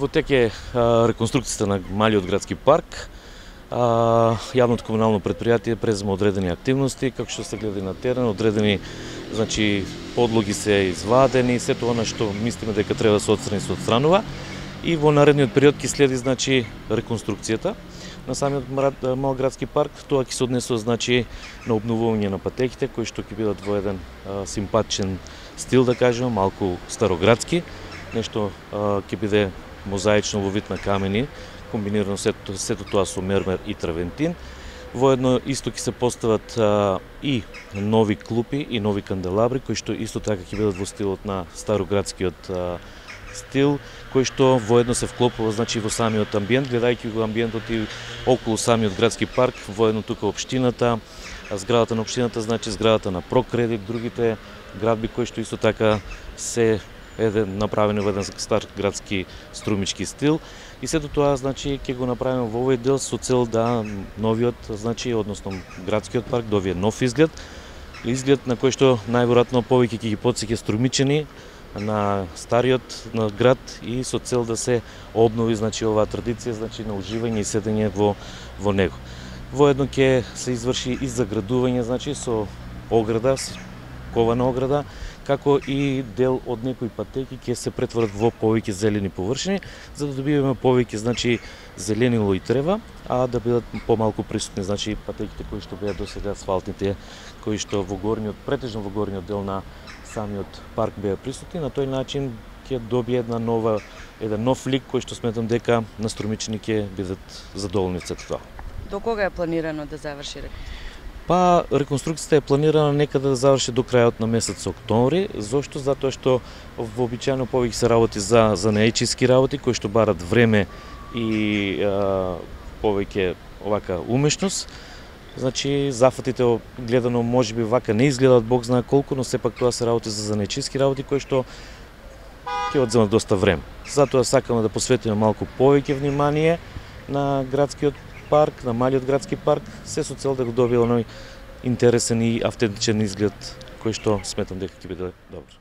Во теке реконструкцијата на малиот градски парк. Јавното комунално предпријатие презема одредени активности, како што се гледа на терен, одредени подлоги се извадени, сето она што мислиме дека треба да се отстрани се отстранува и во наредниот период ќе следи реконструкцијата на самиот мал градски парк. Тоа ќе се однесува на обновување на патеките кои што ќе бидат во еден симпатичен стил, да кажеме, малку староградски. Нешто ќе биде мозаично во вид на камени, комбинирано сето тоа со мермер и травентин. Воедно исто ќе се постават и нови клупи и нови канделабри, кои што исто така ќе бидат во стилот на староградскиот стил, кој што воедно се вклопува во самиот амбиент, гледајќи го амбиентот и околу самиот градски парк, воедно тука општината, зградата на општината, зградата на Прокредит, другите градби кои што исто така се направени во еден стар градски струмички стил. И сето тоа ќе го направиме во овој дел со цел да новиот, односно градскиот парк добие нов изглед на кој што најверојатно повеќе ќе ги потсеќа струмичени на стариот град и со цел да се обнови оваа традиција на уживање и седење во него. Воедно ќе се изврши и заградување со ограда, кована ограда, како и дел од некои патеки ќе се претворат во повеќе зелени површини, за да добиваме повеќе зеленило и трева, а да бидат помалку присутни патеките кои што беа досега асфалтните, кои што претежно во горниот дел на самиот парк беа присутни. На тој начин ќе добие еден нов лик кој што сметам дека наструмичени ќе бидат задоволни од сето тоа. До кога е планирано да заврши реконструкцијата? Реконструкцијата е планирана некаде да заврши до крајот на месец октомври. Зошто? Затоа што вообичаено повеќе се работи за занаечиски работи кои што барат време и повеќе умешност. Зафатите гледано можеби вака не изгледаат бог знае колку, но сепак тоа се работи за занаечиски работи кои што ќе одземат доста време. Затоа сакаме да посветиме малку повеќе внимание на градскиот парк, на малиот градски парк, се со цел да го добие оној интересен и автентичен изглед кој што сметам дека ќе биде добар.